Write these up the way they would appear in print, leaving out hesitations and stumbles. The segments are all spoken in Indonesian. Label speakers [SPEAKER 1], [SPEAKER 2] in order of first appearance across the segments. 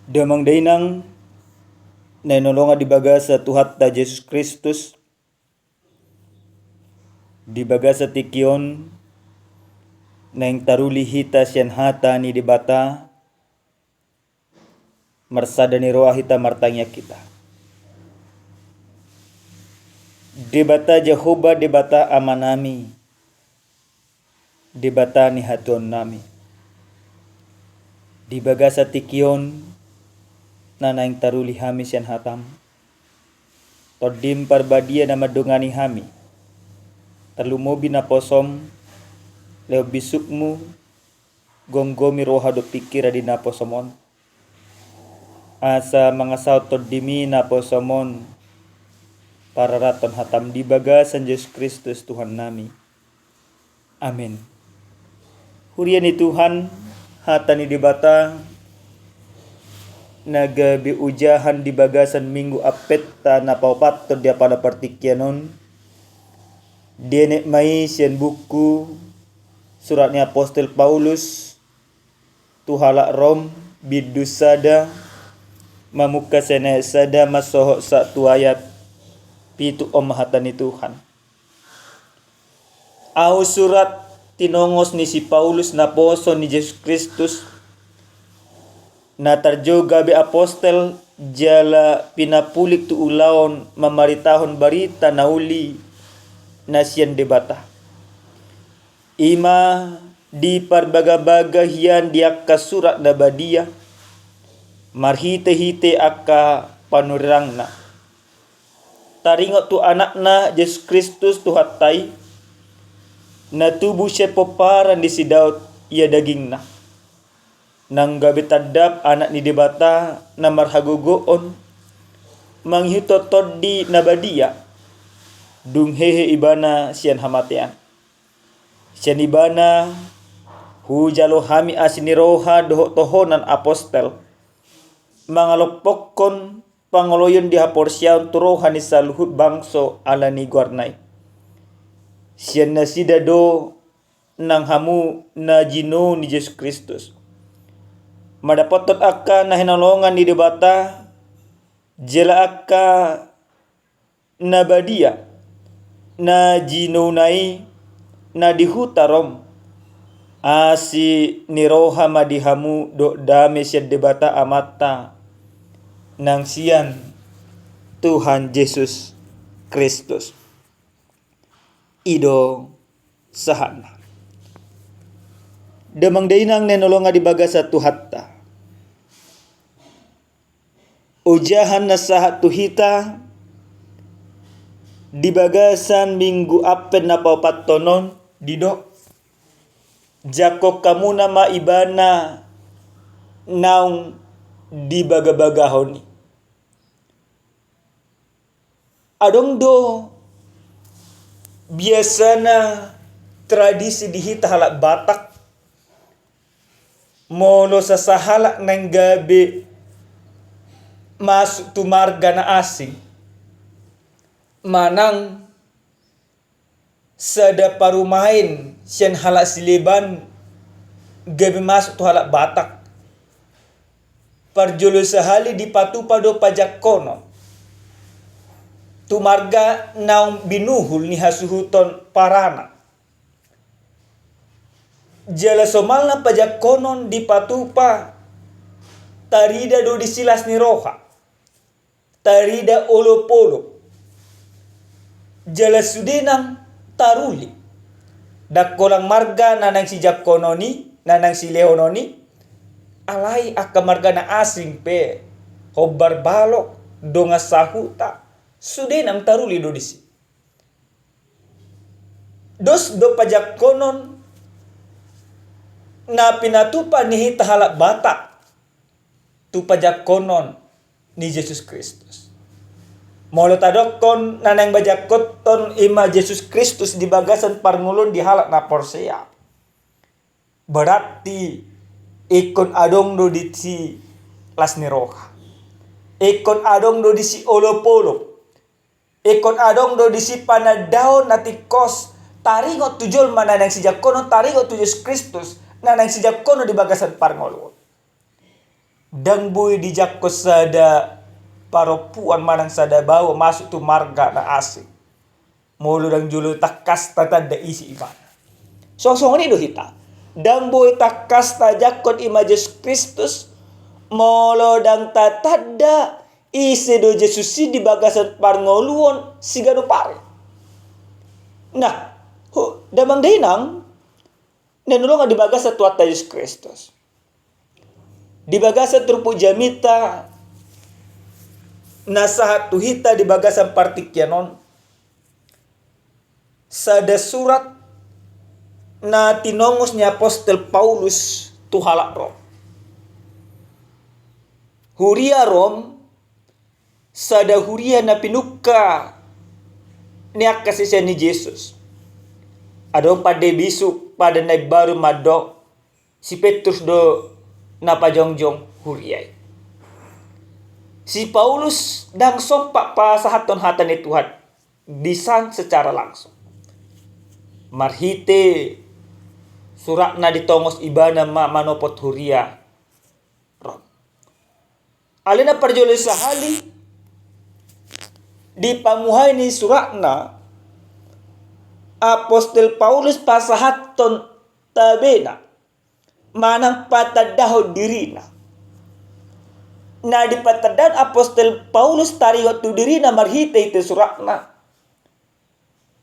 [SPEAKER 1] Damang dainang nanolonga di baga sa Tuhat ta Jesus Kristus, di baga sa tikyon nang taruli hita siyan hata ni dibata marsada ni roa hita martanya kita. Debata Jehovah debata amanami, debata ni haton nami. Di baga sa tikyon na naing taruli hami siyan hatam. Todim parbadia na madungani hami. Talumobi na posom leo bisukmu gonggomi roha do pikir adi na posomon. Asa mangasaw todimi na posomon para raton hatam di baga san Yesus Kristus Tuhan nami. Amin. Hurian ni Tuhan hata ni dibata nagabi ujahan di bagasan minggu apet ta napaupat to dia pada partikyanon dene mai sian buku suratnya Apostel Paulus tuhala Rom bidusada mamuka sene sada masoho satu ayat pitu hata ni Tuhan. Au surat tinongos ni si Paulus na poso ni Jesus Kristus na tarjoga be apostel jala pinapulik tu ulaon mamaritahon barita na uli na siyan debata. Ima di parbaga-baga hiyan diakka surat na badia marhite-hite akka panurang na. Taringot tu anak na Jesus Kristus tu hatai na tubuh siya poparan di si Daud ia daging na. Nang gabi tadap anak ni debata na marhagugoon manghitotod di nabadia dung hehe ibana siyan hamatean siyan ibana hujalo hami asiniroha doho tohonan apostel mangalopokon pangoloyon di haporsyaon turohan ni saluhut bangso ala ni guarnay siyan na sidado nang hamu na jino ni Jesus Kristus. Madapotot akka na hinalongan ni debata jela akka nabadia na jinunai na dihutarom asi niroha madihamu do dame siya debata amata nang siyan Tuhan Yesus Kristus ido sahana damang dainang nenolonga di baga sa tuhatta ujahan na sahat tuhita di bagasan minggu apen na paupatonon dido jako kamu nama ibana naung di baga-bagahon adong do biasana tradisi dihita halak Batak molo sa sahalak ng gabi masuk tu marga na asing manang sada parumahin siyan halak siliban gabi masuk tu halak Batak parjolo sahali di patupado pajak kono tu marga naung binuhul ni hasuhuton parana jala somal na pajak konon di patupa tarida do disilas ni roha tarida olo-polo jala sudenang taruli dakolang marga nanang si Jakononi nanang si Leononi alai akka marga na asing pe hobar balok donga sahuta sudenang taruli do disi dos do pajak konon na pinatupa ni hita halak Batak tu pajak konon ni Jesus Kristus. Molo tadokon nanang bajakot ton ima Jesus Kristus di bagasan parngulon di halak na porsea. Berarti ikon adong do di si lasniroha. Ikon adong do di si olopolo. Ikon adong do di si panadaon natikos taringot tujol mananang si Jakono taringot tu Jesus Kristus nanang si Jakono di bagasan parngulon. Dang boy di jakko sada paropuan manang sada bawa masuk tu marga na asing. Mulu dang julu takas tatanda isi ibana. Sosong ini do hita. Dang boy takas tajakon ima Yesus Kristus. Molo dang tatanda isi do Yesus di bagasan parngoluon sigado pare. Nah, damang dainang nenulungan di bagasa tuata Yesus Kristus. Di bagasa trupu jamita nasahat tuhita di bagasan partikyanon. Sada surat na tinongos ni Apostol Paulus tuhala Rom. Huria Rom, sada huria na pinuka ni akasisya ni Jesus. Adong pada bisu pada naik baru mado si Petrus do napajongjong huriay. Si Paulus dang sompak pa sahaton hatan ni Tuhan bisan secara langsung. Marhite surat na ditongos ibana manopot huria Rom. Alina parjole sahali di pamuhay ni surat na Apostol Paulus pasahaton tabena manang patadaho dirina. Na di patadan Apostol Paulus tariho tu dirina marhite ite surat na.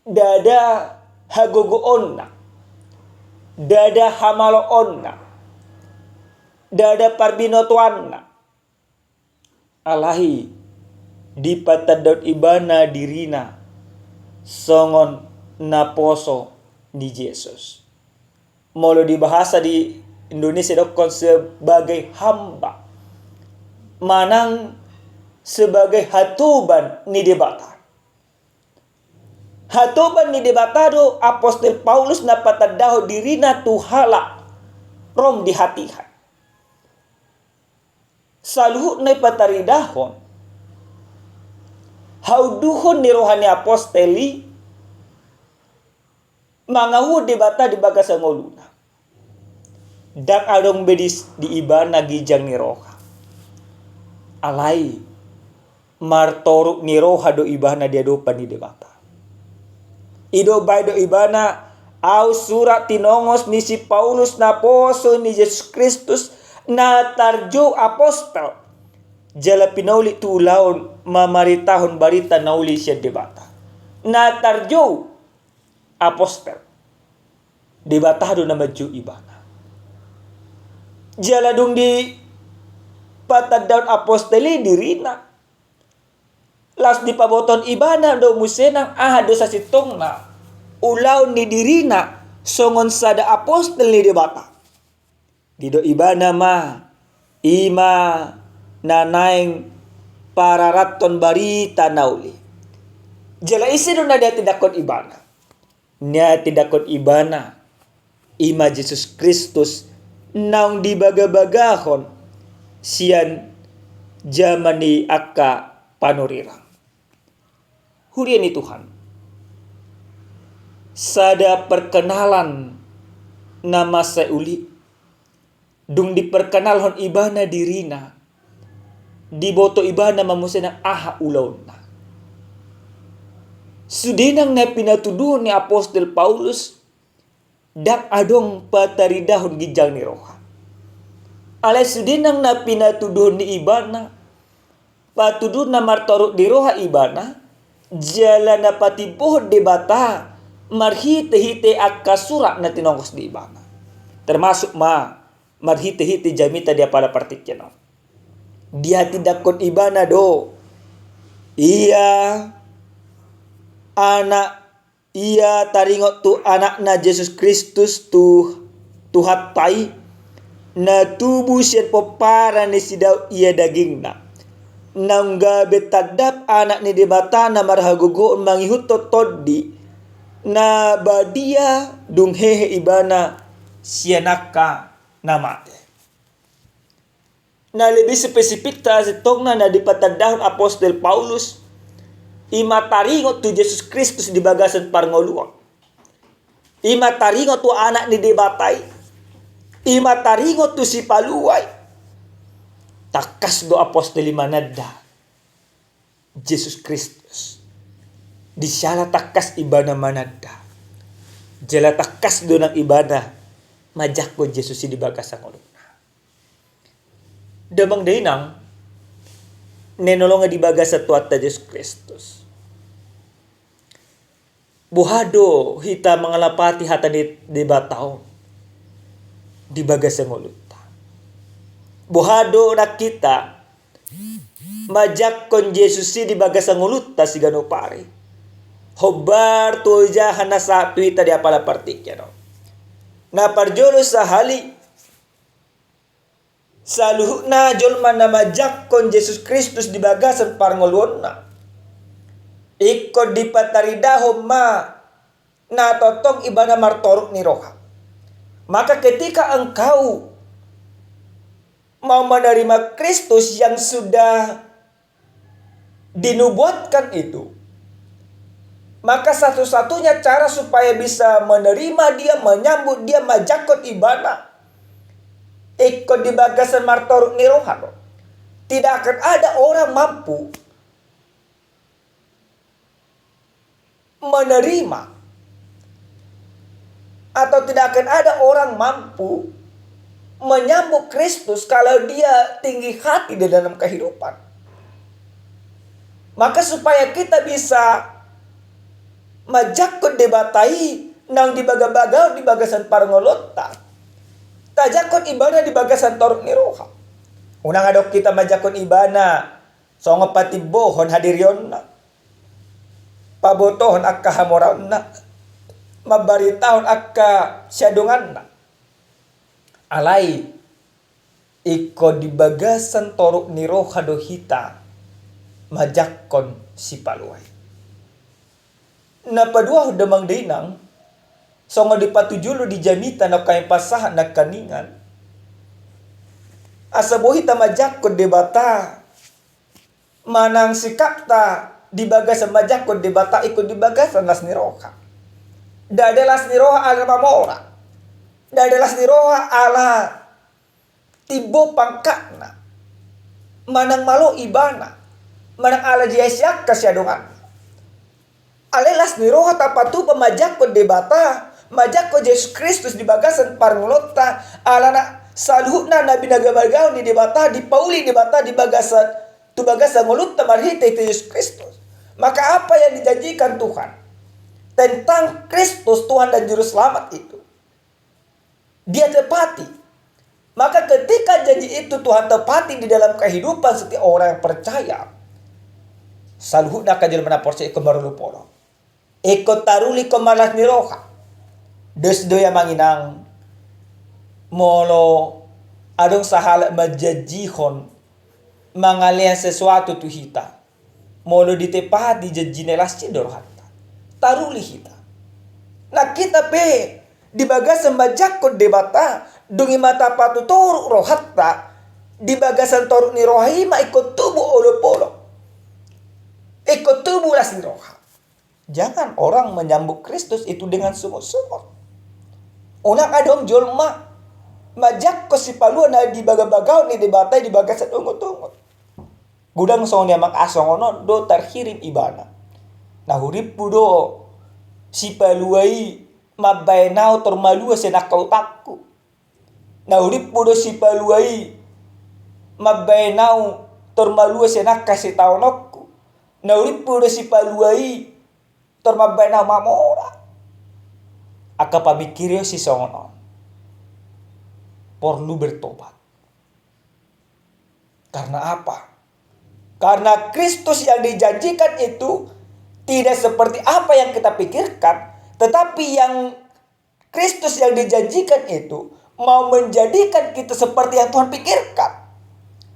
[SPEAKER 1] Dada hagogoon na, dada hamaloon na, dada parbinotuan na. Alahi di patadot ibana dirina songon na poso ni Jesus. Molo dibahasa di Indonesia dokon sebagai hamba, manang sebagai hatuban ni debata. Hatuban ni debatado Apostol Paulus na patadaho dirina tuhala Rom di hatihan. Saluhut na pataridahon hauduhon ni rohani aposteli mangahu debata di bagasa ngoluna. Dak adong bedis di ibana gijang ni roha. Alai martoruk ni roha do ibana dia dopan ni debata. Ido bay do ibana au surat tinongos ni si Paulus na poso ni Yesus Kristus na tarjo apostol. Jala pinauli tu laon mamaritahon barita nauli siya debata. Na tarjo apostol. Debatado na maju ibana. Jala dung di patadaon apostoli dirina. Las di paboton ibana do musenang do sa sitong na ulaw ni dirina songon sada apostol ni debata. Dido ibana ma ima nanaing pararaton barita nauli. Jala isi do na dia tidakon ibana. Nya tidakon ibana ima Yesus Kristus naung dibagabagahon sian jamani akka panurirang. Hurian ni Tuhan. Sada perkenalan nama seuli. Dung diperkenalhon ibana dirina. Diboto ibana mamusena ulaw na. Sudinang na pinatuduhon ni Apostol Paulus. Dak adong pataridahon gijang ni roha. Alay sudinang na pinatuduhon ni ibana. Patuduh na martorok di roha ibana. Jala na patibuhod debata. Marhite-hite akka surat na tinongkos di ibana. Termasuk marhite-hite jamita dia pada partikyan. Dia tidak kon ibana do. Iya anak ia taringot tu anak na Yesus Kristus tu tuhatai na tubuh siya popara ni sidaw iya daging na. Nangga betadap anak ni debata na marhagugoon mangihutot toddi na badia dunghehe ibana siya naka na mate. Na lebih spesifik ta sitong na dipatadahon Apostol Paulus imataringot tu Yesus Kristus di bagasan parngoluang. Imataringot tu anak ni debatay. Imataringot tu si paluay. takas do apostol manada Jesus Kristus. Di siya takas ibana manada. Jala takas do ng ibana majak ko Jesus di bagas ang uluna. Damang dainang nenolong di bagas sa tuwata Jesus Kristus. Buhado hita mangalapati hata di bataw di bagas ang uluta. Buhado na kita majak kon Jesus di bagas ang uluta si gano pare. Hobar tuja hana sa tuita di apala partikya no. Na parjolo sa hali sa luhut na jolman na majak kon Jesus Kristus di bagasan parngolon na. Ikod di pataridaho ma na totong iba na martorok ni roha. Maka ketika engkau mau menerima Kristus yang sudah dinubuatkan itu, maka satu-satunya cara supaya bisa menerima dia, menyambut dia, majakot ibana, ikut di bagasan martorok ni roha. Tidak akan ada orang mampu menerima, atau tidak akan ada orang mampu menyambut Kristus kalau dia tinggi hati di dalam kehidupan. Maka supaya kita bisa majakot debatai nang di baga-baga di bagasan parngolota, tajakot ibana di bagasan torok ni roha. Unang adok kita majakot ibana songo patibohon hadiryon na pabotohon akka hamoraon na mabaritahon akka syadungan na alay iko di bagasan torok ni roha do hita majakon si paluay. Napadua damang dinang songo di patujulo di jamita na kay pasahan na kaningan asa bohita majakon debata manang sikapta di bagasan majakon debata ikut di bagasan las ni roha. Dada las ni roha ala mamora. Dada las ni roha ala tibo pangkakna. Manang malo ibana. Manang ala jiasyak kasyadungan. Alelas ni roha tapatu pemajakon debata. Majakon Yesus Kristus di bagasan parngolota. Ala na saluhna nabi nagabagaw ni debata. Di pauli debata di bagasan. Tu bagasan ngolota marhita itu Yesus Kristus. Maka apa yang dijanjikan Tuhan tentang Kristus Tuhan dan Juru Selamat itu dia tepati. Maka ketika janji itu Tuhan tepati di dalam kehidupan setiap orang yang percaya, saluhna kajil manaporsi ikut marulupolo ikut taruli komalas ni roha desdoya manginang molo adong sahala majajihon mangalian sesuatu tu hita molo ditepati jajinelas cidor hatta taruli hita. Nah kita pe di bagasan majakot debata dungi mata patu toruk rohatta di bagasan toruk ni rohima ikut tubuh olopolo ikut tubuh las ni roha. Jangan orang menyambut Kristus itu dengan sumut-sumut. Unang adong jolma majak ko si paluan na di baga-bagaw ni debata di bagasan ungut-ungut. Gudang song niya mag-asong ono do tarhirim ibana. Nahurip po do si paluay mabaynaw tormalua sinakaw takko. Nahurip po do si paluay mabaynaw tormalua sinakasitaw nokko. Nahurip po do si paluay tormabaynaw mamora. Aka pamikiryo si songonon. Perlu bertobat. Karena apa? Karena Kristus yang dijanjikan itu tidak seperti apa yang kita pikirkan. Tetapi yang Kristus yang dijanjikan itu mau menjadikan kita seperti yang Tuhan pikirkan.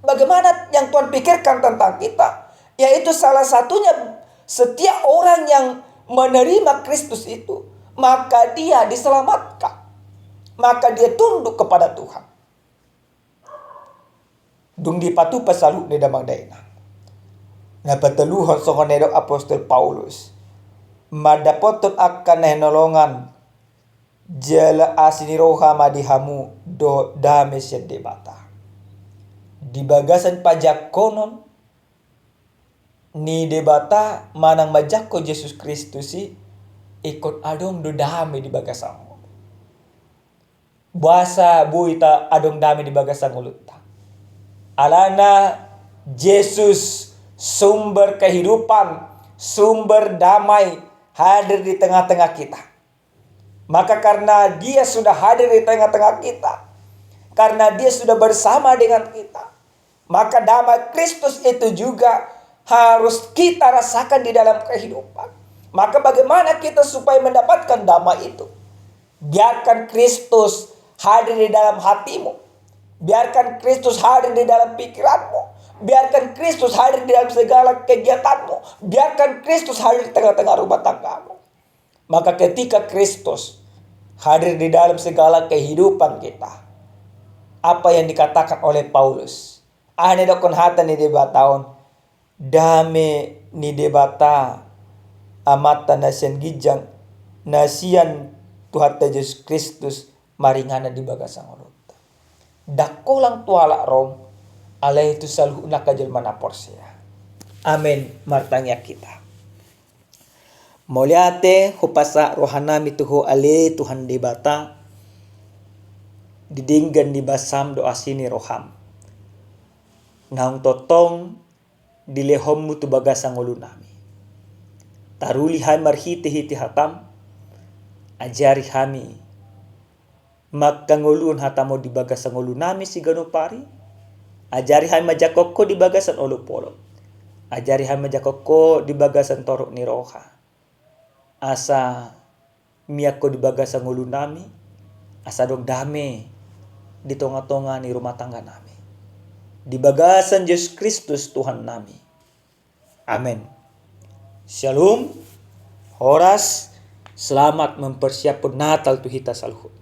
[SPEAKER 1] Bagaimana yang Tuhan pikirkan tentang kita? Yaitu salah satunya setiap orang yang menerima Kristus itu, maka dia diselamatkan. Maka dia tunduk kepada Tuhan. Dung dipatu pasalu ni damang daina. Napataluhon sa kanedok Apostol Paulus. Madapoton akan nahinolongan jala asiniroha madihamu do dame siya debata. Di bagasan pajak konon ni debata manang majakko Yesus Kristus ikut adong do dami di bagasan. Buasa buita adong dami di bagasan ulutta. Alana Yesus sumber kehidupan, sumber damai hadir di tengah-tengah kita. Maka karena dia sudah hadir di tengah-tengah kita, karena dia sudah bersama dengan kita, maka damai Kristus itu juga harus kita rasakan di dalam kehidupan. Maka bagaimana kita supaya mendapatkan damai itu? Biarkan Kristus hadir di dalam hatimu. Biarkan Kristus hadir di dalam pikiranmu. Biarkan Kristus hadir di dalam segala kegiatanmu. Biarkan Kristus hadir di tengah-tengah rumah tanggamu. Maka ketika Kristus hadir di dalam segala kehidupan kita, apa yang dikatakan oleh Paulus, ane dokon hata ni debataon, dame ni debata amata nasian gijang, nasian Tuhan Yesus Kristus maringana di bagasang urut. Dakolang tuala rom, alay itu saluh na kajelmana porsia. Amen martangya kita. Moliate hupasa rohanami tuho ale Tuhan debata, didinggan di basam doa sini roham. Naung totong dilehom mutu bagasang ulunami. Taruli hai marhiti-hiti hatam, ajari hami makangulun hatamo di bagasan ulunami si ganupari. Ajari hai majakoko di bagasan olupolo. Ajari hai majakoko di bagasan torok ni roha. Asa miyako di bagasan ulunami, asa dong dame di tonga-tonga ni rumah tangga nami. Di bagasan Yesus Kristus Tuhan nami. Amin. Shalom. Horas. Selamat mempersiapkan Natal tu kita saluhut.